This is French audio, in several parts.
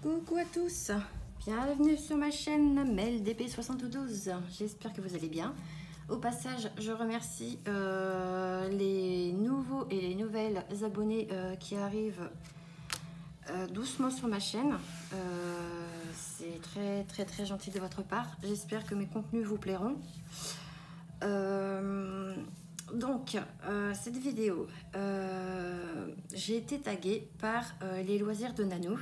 Coucou à tous, bienvenue sur ma chaîne MelDP72, j'espère que vous allez bien. Au passage, je remercie les nouveaux et les nouvelles abonnés qui arrivent doucement sur ma chaîne. C'est très gentil de votre part, j'espère que mes contenus vous plairont. Cette vidéo, j'ai été taguée par les loisirs de Nanou.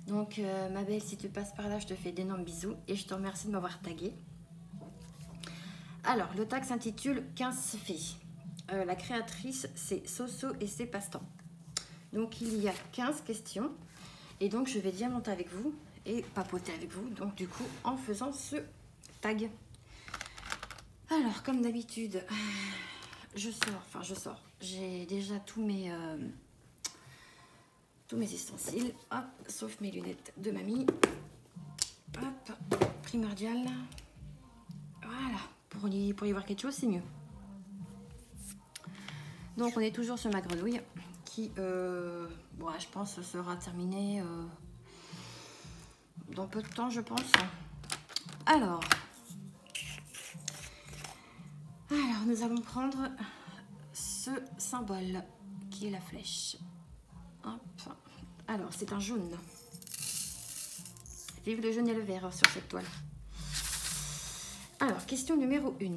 Donc ma belle, si tu passes par là, je te fais d'énormes bisous et je te remercie de m'avoir taguée. Alors, le tag s'intitule 15 filles. La créatrice, c'est Soso et ses passe-temps. Donc il y a 15 questions et donc je vais diamanter avec vous et papoter avec vous, donc du coup en faisant ce tag. Alors comme d'habitude, je sors, j'ai déjà tous mes ustensiles, hop, sauf mes lunettes de mamie, hop, primordial, voilà, pour y voir quelque chose c'est mieux. Donc on est toujours sur ma grenouille qui, je pense sera terminée dans peu de temps je pense. Alors nous allons prendre ce symbole qui est la flèche. Hop. Alors, c'est un jaune. Vive le jaune et le vert sur cette toile. Alors, question numéro 1.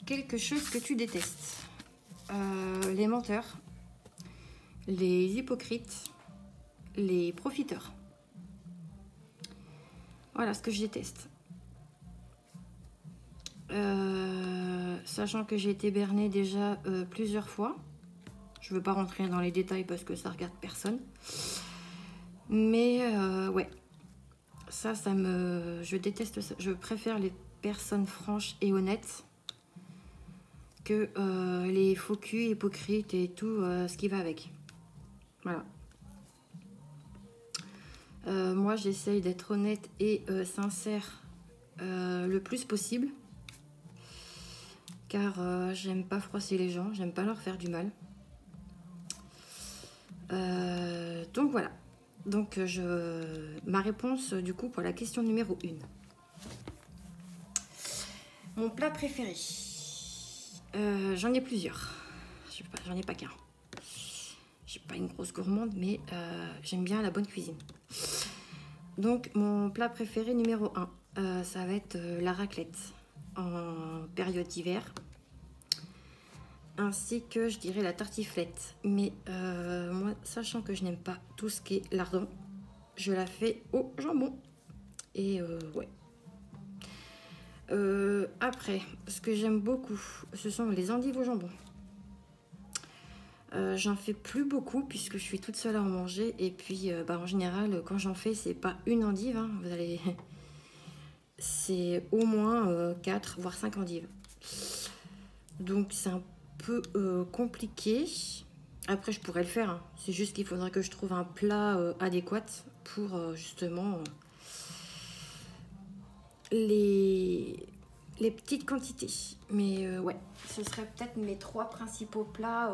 Quelque chose que tu détestes. Les menteurs, les hypocrites, les profiteurs. Voilà ce que je déteste. Sachant que j'ai été bernée déjà plusieurs fois. Je ne veux pas rentrer dans les détails parce que ça regarde personne. Mais ouais, je déteste ça. Je préfère les personnes franches et honnêtes que les faux culs, hypocrites et tout ce qui va avec. Voilà. Moi, j'essaye d'être honnête et sincère le plus possible. Car j'aime pas froisser les gens, j'aime pas leur faire du mal. Donc voilà. Donc ma réponse du coup pour la question numéro 1. Mon plat préféré. J'en ai plusieurs. J'en ai pas qu'un. Je suis pas une grosse gourmande, mais j'aime bien la bonne cuisine. Donc mon plat préféré numéro 1, ça va être la raclette en période d'hiver. Ainsi que je dirais la tartiflette. Mais moi, sachant que je n'aime pas tout ce qui est lardon, je la fais au jambon. Et ouais. Après, ce que j'aime beaucoup, ce sont les endives au jambon. J'en fais plus beaucoup puisque je suis toute seule à en manger. Et puis, en général, quand j'en fais, c'est pas une endive. Hein, vous allez... c'est au moins 4 voire 5 endives. Donc, c'est un peu compliqué. Après, je pourrais le faire. Hein. C'est juste qu'il faudrait que je trouve un plat adéquat pour justement les petites quantités. Mais ouais, ce serait peut-être mes 3 principaux plats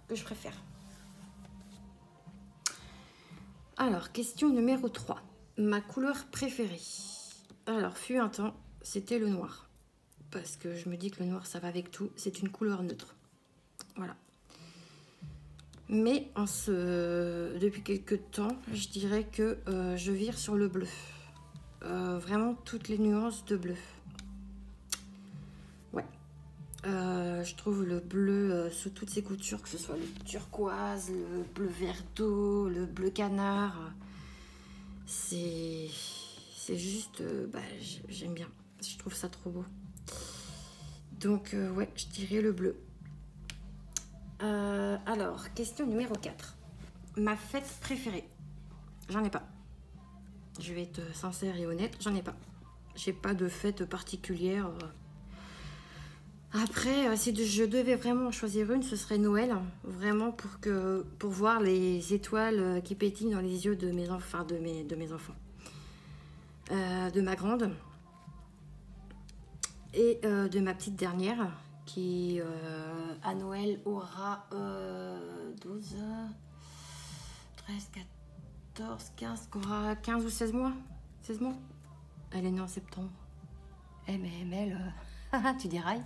que je préfère. Alors, question numéro 3. Ma couleur préférée. Alors, fut un temps, c'était le noir. Parce que je me dis que le noir, ça va avec tout. C'est une couleur neutre. Voilà. Mais depuis quelques temps, je dirais que je vire sur le bleu. Vraiment toutes les nuances de bleu. Ouais. Je trouve le bleu sous toutes ses coutures, que ce soit le turquoise, le bleu vert d'eau, le bleu canard. C'est juste... j'aime bien. Je trouve ça trop beau. Donc, ouais, je dirais le bleu. Alors, question numéro 4. Ma fête préférée. J'en ai pas. Je vais être sincère et honnête, j'en ai pas. J'ai pas de fête particulière. Après, si je devais vraiment en choisir une, ce serait Noël. Vraiment pour voir les étoiles qui pétillent dans les yeux de mes enfants. De mes enfants. De ma grande. Et de ma petite dernière. Qui à Noël aura 12, 13, 14, 14, 15, qui aura 15 ou 16 mois. 16 mois. Elle est née en septembre. Eh mais elle, tu dérailles.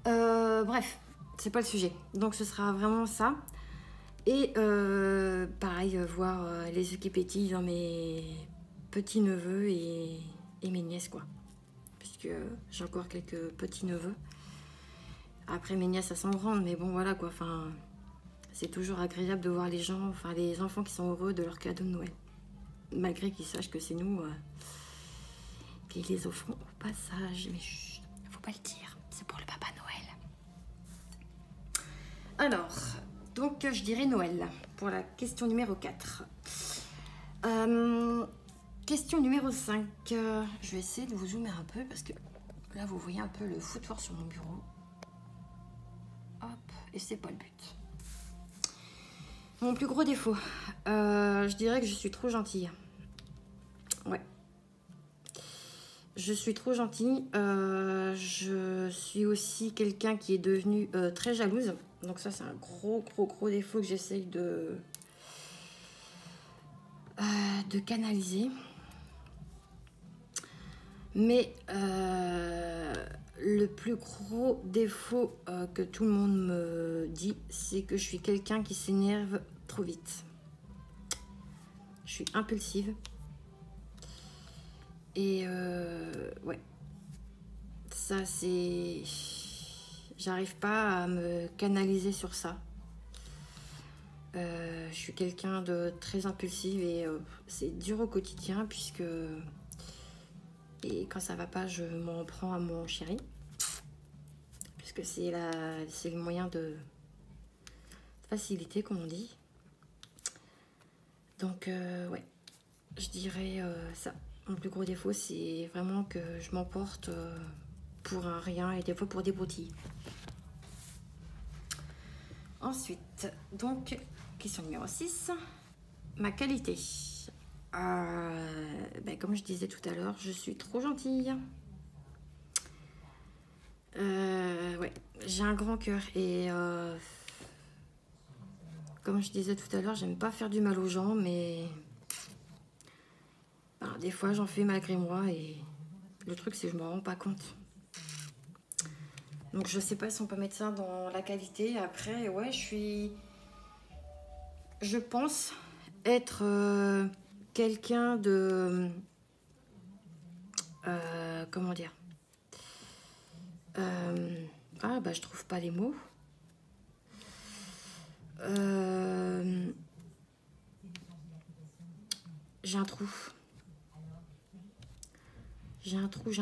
Bref, c'est pas le sujet. Donc ce sera vraiment ça. Et pareil, voir les yeux qui pétillent dans mes petits-neveux et mes nièces, quoi. Puisque j'ai encore quelques petits-neveux. Après, mes nièces, elles sont grandes, mais bon, voilà, quoi. Enfin, c'est toujours agréable de voir les gens, enfin, les enfants qui sont heureux de leur cadeau de Noël. Malgré qu'ils sachent que c'est nous qui les offrons au passage. Mais chut, faut pas le dire, c'est pour le Papa Noël. Alors, donc, je dirais Noël, pour la question numéro 4. Question numéro 5. Je vais essayer de vous zoomer un peu, parce que là, vous voyez un peu le foutoir sur mon bureau. Hop, et c'est pas le but. Mon plus gros défaut, je dirais que je suis trop gentille. Ouais. Je suis trop gentille. Je suis aussi quelqu'un qui est devenu très jalouse. Donc ça, c'est un gros défaut que j'essaye de canaliser. Mais le plus gros défaut que tout le monde me dit, c'est que je suis quelqu'un qui s'énerve trop vite. Je suis impulsive. Et ouais, ça c'est... J'arrive pas à me canaliser sur ça. Je suis quelqu'un de très impulsif et c'est dur au quotidien puisque... Et quand ça va pas, je m'en prends à mon chéri. Puisque c'est le moyen de faciliter, comme on dit. Donc ouais, je dirais ça. Mon plus gros défaut, c'est vraiment que je m'emporte pour un rien et des fois pour des broutilles. Ensuite, donc, question numéro 6. Ma qualité. Comme je disais tout à l'heure, je suis trop gentille. Ouais, j'ai un grand cœur et comme je disais tout à l'heure, j'aime pas faire du mal aux gens, mais des fois j'en fais malgré moi et le truc c'est que je me rends pas compte. Donc je sais pas si on peut mettre ça dans la qualité. Après, ouais, je pense être quelqu'un de... comment dire je trouve pas les mots. J'ai un trou. J'ai un trou.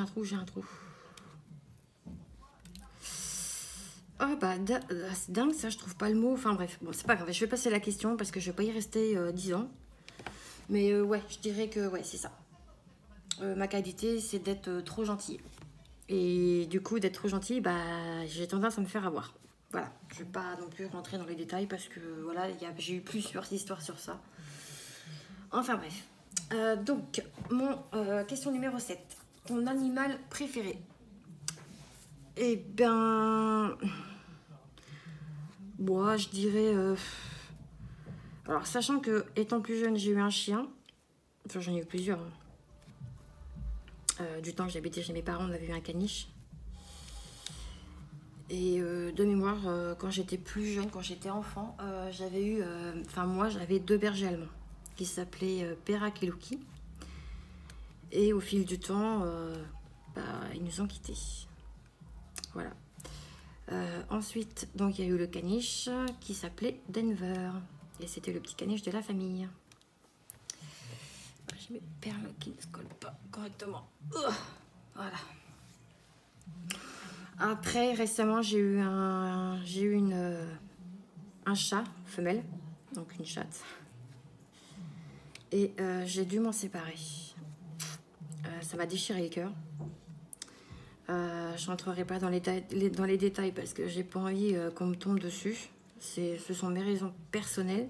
C'est dingue ça, je trouve pas le mot. Enfin bref, bon, c'est pas grave, je vais passer la question parce que je vais pas y rester 10 ans. Mais ouais, je dirais que ouais, c'est ça. Ma qualité, c'est d'être trop gentille. Et du coup, d'être trop gentille, j'ai tendance à me faire avoir. Voilà, je vais pas non plus rentrer dans les détails parce que voilà, j'ai eu plusieurs histoires sur ça. Enfin bref. Donc, mon question numéro 7. Ton animal préféré? Eh bien... Moi, je dirais... Alors, sachant que, étant plus jeune, j'ai eu un chien. Enfin, j'en ai eu plusieurs. Du temps que j'habitais chez mes parents, on avait eu un caniche. Et de mémoire, quand j'étais plus jeune, quand j'étais enfant, j'avais j'avais 2 bergers allemands qui s'appelaient Perak et Lucky. Et au fil du temps, ils nous ont quittés. Voilà. Ensuite, donc il y a eu le caniche qui s'appelait Denver. Et c'était le petit caniche de la famille. J'ai mes perles qui ne se collent pas correctement. Voilà. Après, récemment, j'ai eu un chat femelle, donc une chatte. Et j'ai dû m'en séparer. Ça m'a déchiré le cœur. Je rentrerai pas dans les détails parce que j'ai pas envie qu'on me tombe dessus. Ce sont mes raisons personnelles.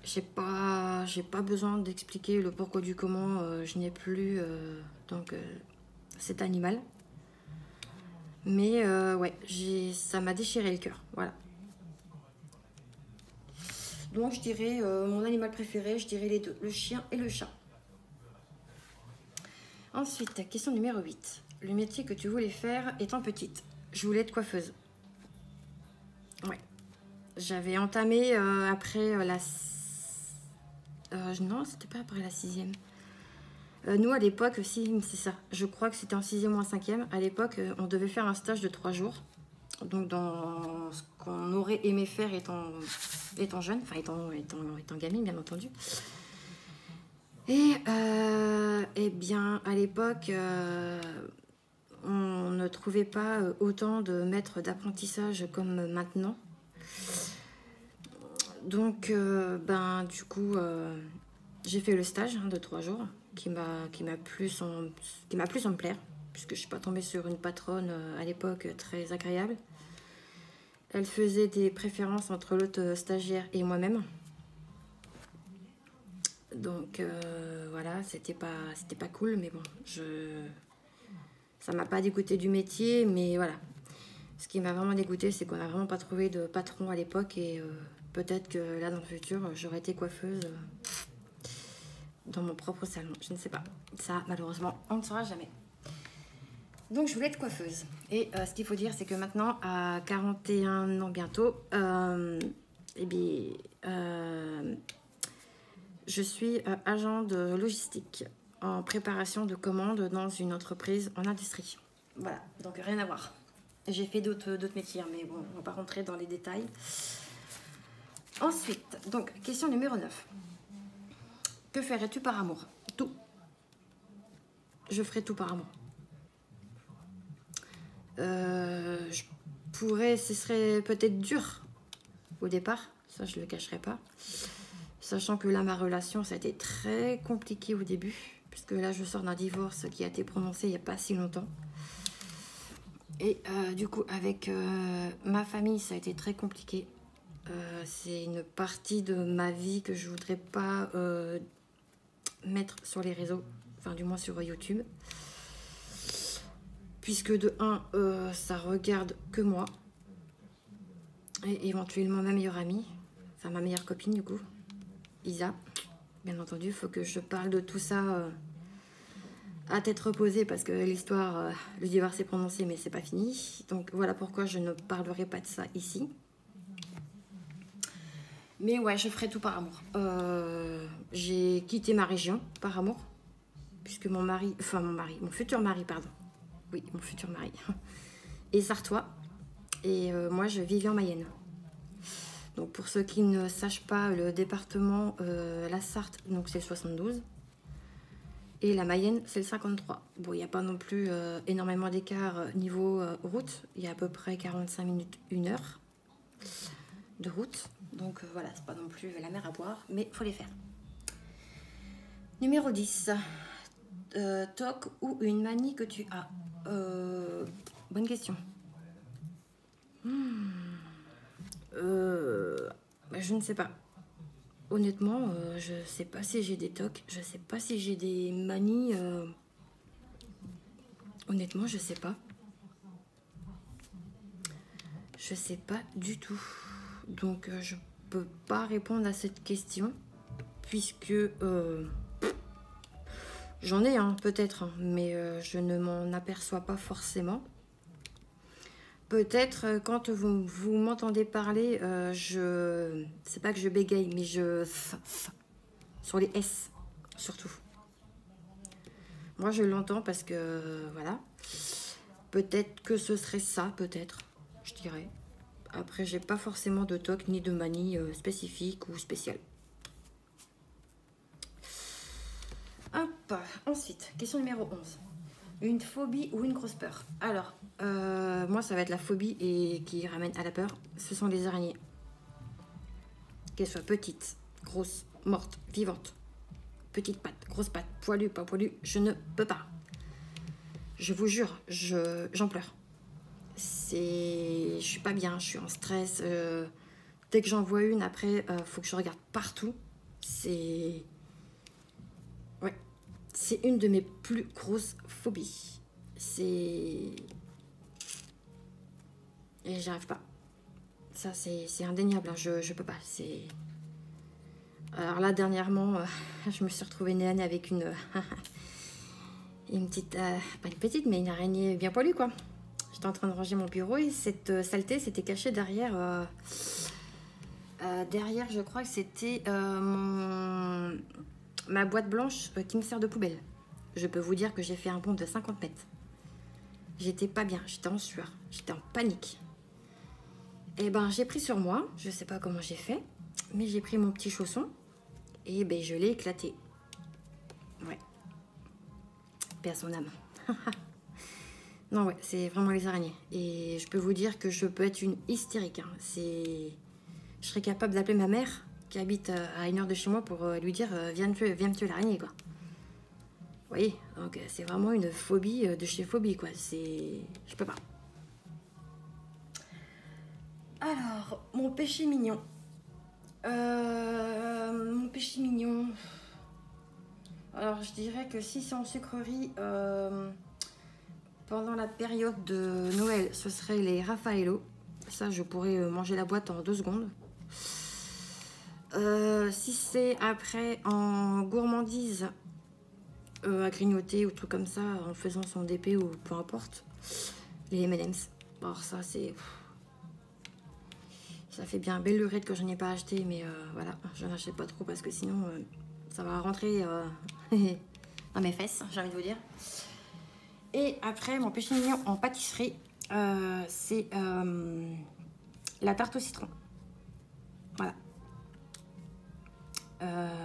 J'ai pas besoin d'expliquer le pourquoi du comment je n'ai plus cet animal. Mais ouais, ça m'a déchiré le cœur. Voilà. Donc je dirais mon animal préféré, je dirais les deux, le chien et le chat. Ensuite, question numéro 8. Le métier que tu voulais faire étant petite. Je voulais être coiffeuse. Ouais. J'avais entamé après non, c'était pas après la sixième. Nous, à l'époque, si, c'est ça. Je crois que c'était en sixième ou en cinquième. À l'époque, on devait faire un stage de 3 jours. Donc, dans ce qu'on aurait aimé faire étant jeune, enfin, étant gamine, bien entendu. Et bien, à l'époque, on ne trouvait pas autant de maîtres d'apprentissage comme maintenant. Donc, du coup, j'ai fait le stage de 3 jours qui m'a plu sans me plaire, puisque je suis pas tombée sur une patronne à l'époque très agréable. Elle faisait des préférences entre l'autre stagiaire et moi-même. Donc voilà, c'était pas cool, mais bon, ça m'a pas dégoûté du métier, mais voilà. Ce qui m'a vraiment dégoûté, c'est qu'on n'a vraiment pas trouvé de patron à l'époque et peut-être que là, dans le futur, j'aurais été coiffeuse dans mon propre salon. Je ne sais pas. Ça, malheureusement, on ne saura jamais. Donc, je voulais être coiffeuse. Et ce qu'il faut dire, c'est que maintenant, à 41 ans bientôt, je suis agent de logistique en préparation de commandes dans une entreprise en industrie. Voilà, donc rien à voir. J'ai fait d'autres métiers, mais bon, on ne va pas rentrer dans les détails. Ensuite, donc, question numéro 9. Que ferais-tu par amour? Tout. Je ferais tout par amour. Je pourrais, ce serait peut-être dur au départ, ça je ne le cacherai pas. Sachant que là, ma relation, ça a été très compliqué au début, puisque là, je sors d'un divorce qui a été prononcé il n'y a pas si longtemps. Et du coup, avec ma famille, ça a été très compliqué. C'est une partie de ma vie que je ne voudrais pas mettre sur les réseaux, enfin du moins sur YouTube. Puisque de 1, ça regarde que moi. Et éventuellement ma meilleure amie, enfin ma meilleure copine du coup, Isa. Bien entendu, il faut que je parle de tout ça à tête reposée parce que l'histoire, le divorce est prononcé mais c'est pas fini. Donc voilà pourquoi je ne parlerai pas de ça ici. Mais ouais, je ferai tout par amour. J'ai quitté ma région par amour, puisque mon futur mari, pardon. Oui, mon futur mari, est sartois. Et moi, je vivais en Mayenne. Donc pour ceux qui ne sachent pas, le département, la Sarthe, donc c'est le 72. Et la Mayenne, c'est le 53. Bon, il n'y a pas non plus énormément d'écart niveau route. Il y a à peu près 45 minutes, 1 heure de route. Donc voilà, c'est pas non plus la mer à boire, mais il faut les faire. Numéro 10. Toc ou une manie que tu as? Bonne question. Je ne sais pas. Honnêtement, je sais pas si j'ai des tocs, je sais pas si j'ai des manies. Honnêtement, je sais pas. Je sais pas du tout. Donc, je peux pas répondre à cette question, puisque j'en ai peut-être, mais je ne m'en aperçois pas forcément. Peut-être quand vous m'entendez parler, c'est pas que je bégaye, mais sur les S, surtout. Moi, je l'entends parce que, voilà. Peut-être que ce serait ça, peut-être, je dirais. Après, j'ai pas forcément de toc ni de manie spécifique ou spéciale. Hop, ensuite, question numéro 11. Une phobie ou une grosse peur? Alors, moi, ça va être la phobie et qui ramène à la peur. Ce sont les araignées. Qu'elles soient petites, grosses, mortes, vivantes. Petites pattes, grosses pattes, poilues, pas poilues, je ne peux pas. Je vous jure, j'en pleure. Je suis pas bien, je suis en stress. Dès que j'en vois une, après, faut que je regarde partout. Ouais. C'est une de mes plus grosses phobies. Et j'y arrive pas. Ça, c'est indéniable. Je peux pas. Alors là, dernièrement, je me suis retrouvée nez à nez avec une petite, pas une petite, mais une araignée bien poilue, quoi. J'étais en train de ranger mon bureau et cette saleté s'était cachée derrière, derrière, je crois que c'était ma boîte blanche qui me sert de poubelle. Je peux vous dire que j'ai fait un bond de 50 mètres. J'étais pas bien, j'étais en sueur, j'étais en panique. Et ben, j'ai pris sur moi, je sais pas comment j'ai fait, mais j'ai pris mon petit chausson et ben, je l'ai éclaté. Ouais. Paix à son âme. Non, ouais, c'est vraiment les araignées. Et je peux vous dire que je peux être une hystérique. Hein. Je serais capable d'appeler ma mère, qui habite à 1 heure de chez moi, pour lui dire viens me tuer l'araignée, quoi. Vous voyez, donc c'est vraiment une phobie de chez phobie, quoi. Je peux pas. Alors, mon péché mignon. Mon péché mignon. Alors, je dirais que si c'est en sucrerie, pendant la période de Noël, ce serait les Raffaello. Ça, je pourrais manger la boîte en 2 secondes. Si c'est après en gourmandise, à grignoter ou truc comme ça, en faisant son DP ou peu importe, les M&M's. Alors ça, ça fait bien belle lurette que je n'ai pas acheté, mais voilà, je n'en achète pas trop parce que sinon, ça va rentrer dans mes fesses, j'ai envie de vous dire. Et après, mon péché mignon en pâtisserie, c'est la tarte au citron. Voilà.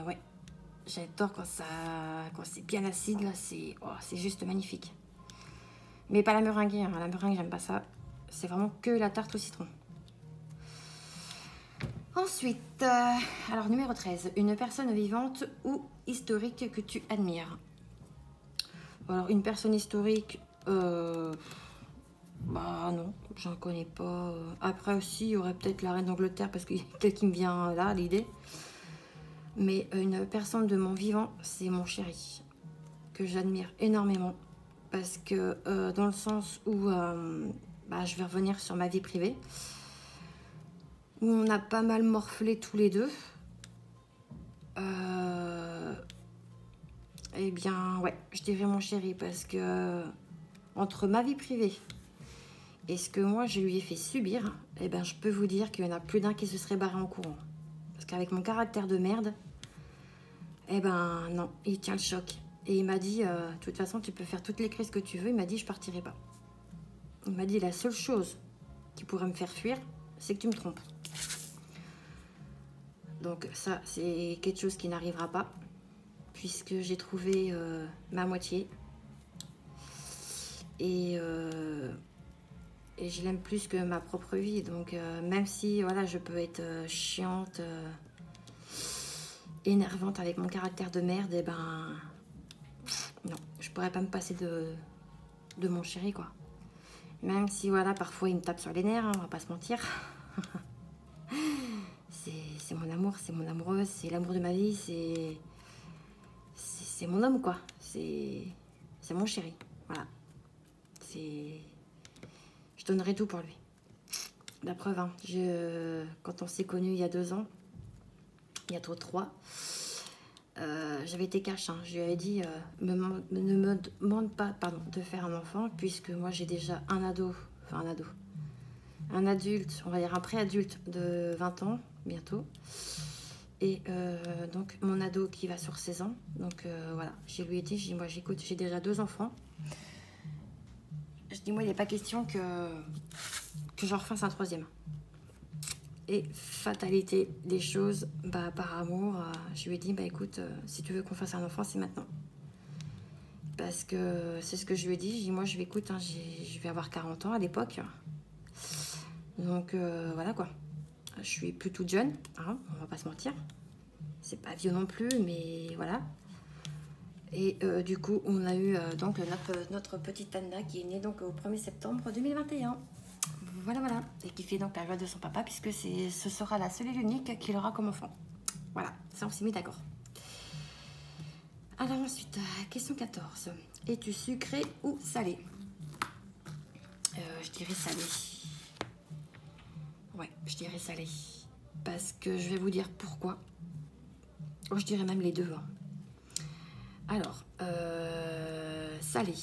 Ouais. J'adore quand c'est bien acide, là, c'est juste magnifique. Mais pas la meringue, hein. La meringue, j'aime pas ça. C'est vraiment que la tarte au citron. Ensuite, alors numéro 13, une personne vivante ou historique que tu admires. Alors, une personne historique, bah non, j'en connais pas. Après aussi, il y aurait peut-être la reine d'Angleterre parce qu'il y a quelqu'un qui me vient là, l'idée. Mais une personne de mon vivant, c'est mon chéri, que j'admire énormément. Parce que dans le sens où bah, je vais revenir sur ma vie privée, où on a pas mal morflé tous les deux. Eh bien, ouais, je dirais mon chéri, parce que entre ma vie privée et ce que moi je lui ai fait subir, eh ben, je peux vous dire qu'il y en a plus d'un qui se serait barré en courant. Parce qu'avec mon caractère de merde, eh ben non, il tient le choc. Et il m'a dit, de toute façon, tu peux faire toutes les crises que tu veux. Il m'a dit, je partirai pas. Il m'a dit, la seule chose qui pourrait me faire fuir, c'est que tu me trompes. Donc ça, c'est quelque chose qui n'arrivera pas, puisque j'ai trouvé ma moitié. Et je l'aime plus que ma propre vie. Donc même si voilà, je peux être chiante, énervante avec mon caractère de merde, et ben non, je pourrais pas me passer de mon chéri, quoi. Même si voilà, parfois il me tape sur les nerfs, hein, on va pas se mentir. C'est mon amour, c'est mon amoureuse, c'est l'amour de ma vie, c'est mon homme, quoi. C'est mon chéri, voilà. Je donnerai tout pour lui. La preuve, hein, quand on s'est connus il y a 2 ans, bientôt 3, j'avais été cash, hein. Je lui avais dit ne me demande pas de faire un enfant, puisque moi j'ai déjà un adulte, on va dire un pré-adulte de 20 ans bientôt, et donc mon ado qui va sur 16 ans. Donc voilà, je lui ai dit, moi j'écoute, j'ai déjà 2 enfants. Je dis, moi il n'est pas question que j'en refasse un 3e. Et fatalité des choses, bah, par amour, je lui ai dit, bah écoute, si tu veux qu'on fasse un enfant, c'est maintenant. Parce que c'est ce que je lui ai dit. Je dis, moi je vais, écoute, hein, je vais avoir 40 ans à l'époque. Donc voilà, quoi. Je suis plus toute jeune, hein, on va pas se mentir. C'est pas vieux non plus, mais voilà. Et du coup, on a eu donc notre petite Anna qui est née donc au 1er septembre 2021. Voilà, voilà. Et qui fait donc la joie de son papa, puisque ce sera la seule et l'unique qu'il aura comme enfant. Voilà, ça on s'est mis d'accord. Alors ensuite, question 14. Es-tu sucré ou salé? Je dirais salé. Ouais, je dirais salé. Parce que je vais vous dire pourquoi. Oh, je dirais même les deux. Hein. Alors, salé.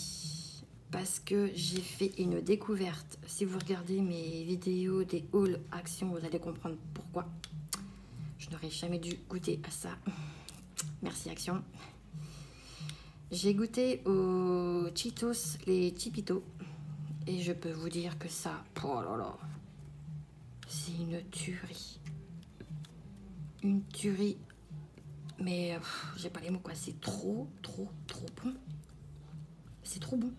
Parce que j'ai fait une découverte. Si vous regardez mes vidéos des hauls actions, vous allez comprendre pourquoi. Je n'aurais jamais dû goûter à ça. Merci Action. J'ai goûté aux Cheetos, les Chipitos. Et je peux vous dire que ça, oh là là, c'est une tuerie. Une tuerie. Mais j'ai pas les mots quoi. C'est trop bon. C'est trop bon.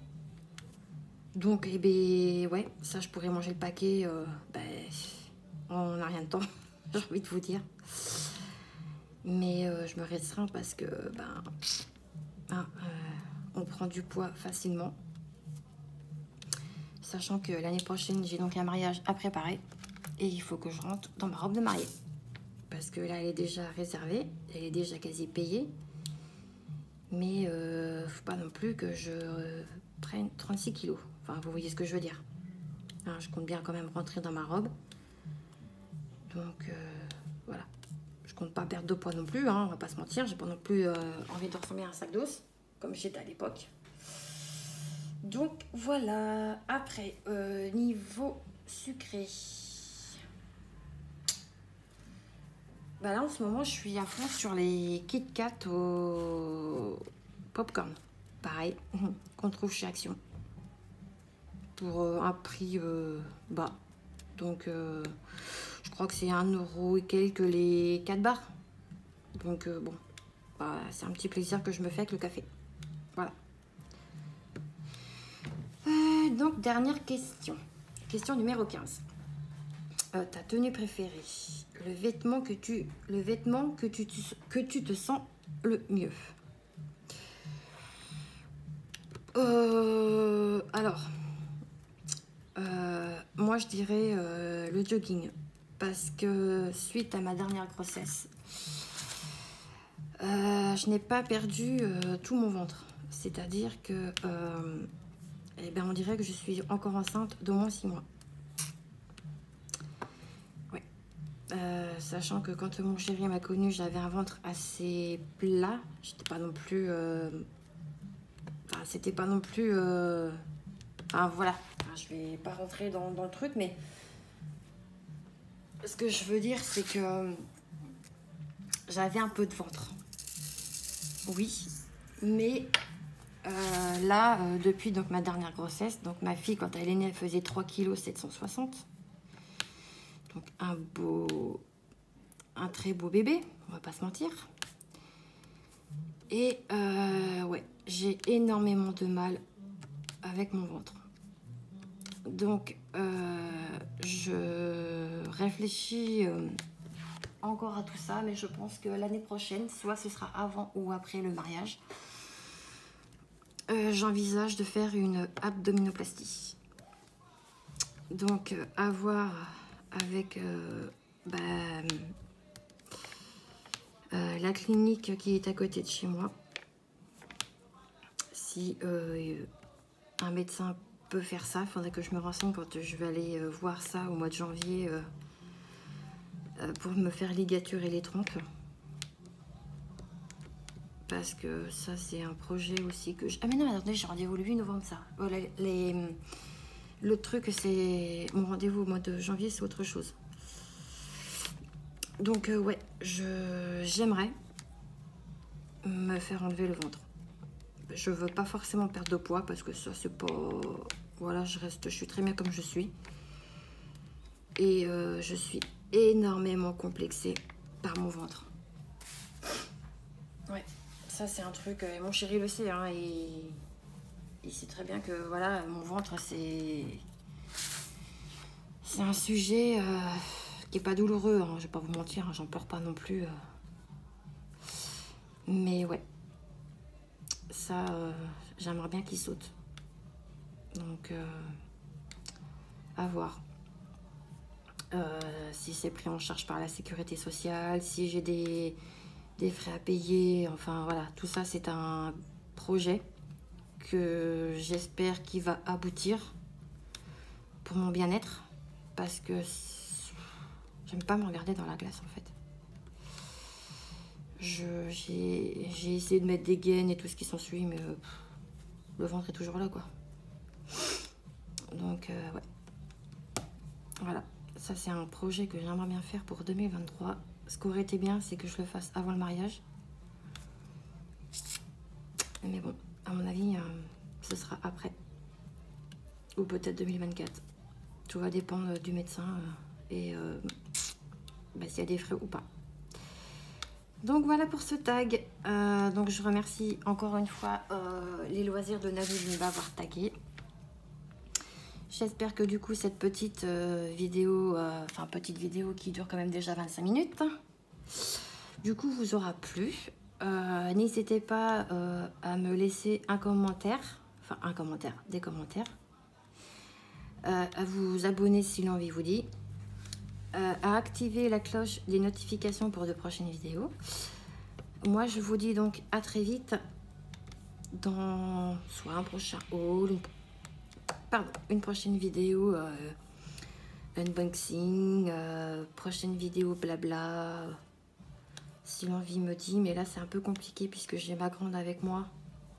Donc, eh ben, ouais, ça, je pourrais manger le paquet on n'a rien de temps, j'ai envie de vous dire. Mais je me restreins parce que, on prend du poids facilement. Sachant que l'année prochaine, j'ai donc un mariage à préparer. Et il faut que je rentre dans ma robe de mariée. Parce que là, elle est déjà réservée, elle est déjà quasi payée. Mais faut pas non plus que je prenne 36 kilos. Enfin, vous voyez ce que je veux dire. Hein, je compte bien quand même rentrer dans ma robe. Donc, voilà. Je compte pas perdre de poids non plus, hein, on va pas se mentir. J'ai pas non plus envie de ressembler à un sac d'os, comme j'étais à l'époque. Donc, voilà. Après, niveau sucré. Bah là, en ce moment, je suis à fond sur les Kit Kat au popcorn. Pareil, qu'on trouve chez Action. Pour un prix bas. Donc, je crois que c'est 1 € et quelques les 4 barres. Donc, bon, c'est un petit plaisir que je me fais avec le café. Voilà. Donc, dernière question. Question numéro 15. Ta tenue préférée. Le vêtement que tu te sens le mieux. Alors, moi je dirais le jogging. Parce que suite à ma dernière grossesse, je n'ai pas perdu tout mon ventre. C'est-à-dire que on dirait que je suis encore enceinte d'au moins 6 mois. Ouais. Sachant que quand mon chéri m'a connue, j'avais un ventre assez plat. J'étais pas non plus... c'était pas non plus... voilà. Je vais pas rentrer dans le truc, mais... Ce que je veux dire, c'est que... j'avais un peu de ventre. Oui. Mais... là, depuis donc, ma dernière grossesse, donc ma fille, quand elle est née, elle faisait 3,760 kg. Donc un très beau bébé, on va pas se mentir. Et ouais, j'ai énormément de mal avec mon ventre. Donc je réfléchis encore à tout ça, mais je pense que l'année prochaine, soit ce sera avant ou après le mariage, j'envisage de faire une abdominoplastie. Donc à voir avec la clinique qui est à côté de chez moi. Si un médecin peut faire ça, il faudrait que je me renseigne quand je vais aller voir ça au mois de janvier pour me faire ligaturer les trompes. Parce que ça, c'est un projet aussi que je... Ah mais non, attendez, j'ai rendez-vous le 8 novembre, ça. Voilà, le truc, c'est... Mon rendez-vous au mois de janvier, c'est autre chose. Donc, ouais, j'aimerais me faire enlever le ventre. Je veux pas forcément perdre de poids parce que ça, c'est pas... Voilà, je suis très bien comme je suis. Et je suis énormément complexée par mon ventre. Ouais, ça, c'est un truc... mon chéri le sait, hein, et il sait très bien que, voilà, mon ventre, c'est un sujet... qui est pas douloureux, hein, je vais pas vous mentir, hein, j'en pleure pas non plus. Mais ouais, ça, j'aimerais bien qu'il saute. Donc, à voir. Si c'est pris en charge par la sécurité sociale, si j'ai des frais à payer, enfin voilà, tout ça c'est un projet que j'espère qu'il va aboutir pour mon bien-être, parce que j'aime pas me regarder dans la glace en fait. J'ai essayé de mettre des gaines et tout ce qui s'ensuit, mais le ventre est toujours là, quoi. Donc, ouais. Voilà. Ça, c'est un projet que j'aimerais bien faire pour 2023. Ce qui aurait été bien, c'est que je le fasse avant le mariage. Mais bon, à mon avis, ce sera après. Ou peut-être 2024. Tout va dépendre du médecin et bah, s'il y a des frais ou pas. Donc voilà pour ce tag. Donc je remercie encore une fois les loisirs de Nabil de m'avoir tagué. J'espère que du coup cette petite vidéo, enfin petite vidéo qui dure quand même déjà 25 minutes, du coup vous aura plu. N'hésitez pas à me laisser un commentaire, enfin un commentaire, des commentaires, à vous abonner si l'envie vous dit, à activer la cloche des notifications pour de prochaines vidéos. Moi je vous dis donc à très vite dans soit un prochain haul, une prochaine vidéo unboxing, prochaine vidéo blabla, si l'envie me dit. Mais là c'est un peu compliqué puisque j'ai ma grande avec moi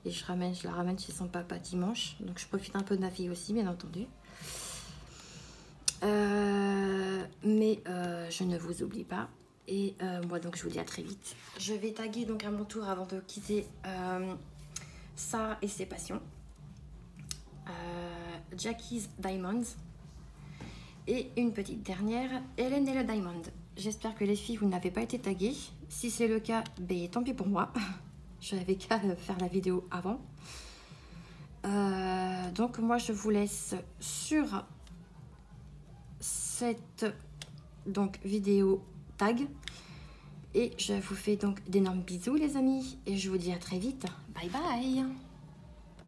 et je la ramène chez son papa dimanche, donc je profite un peu de ma fille aussi, bien entendu. Mais je ne vous oublie pas et moi donc je vous dis à très vite. Je vais taguer donc à mon tour avant de quitter Sarah et ses passions, Jackie's Diamonds et une petite dernière, Hélène et le Diamond. J'espère que les filles vous n'avez pas été taguées. Si c'est le cas, ben, tant pis pour moi. Je n'avais qu'à faire la vidéo avant. Donc moi je vous laisse sur cette donc vidéo tag et je vous fais donc d'énormes bisous les amis et je vous dis à très vite. Bye bye.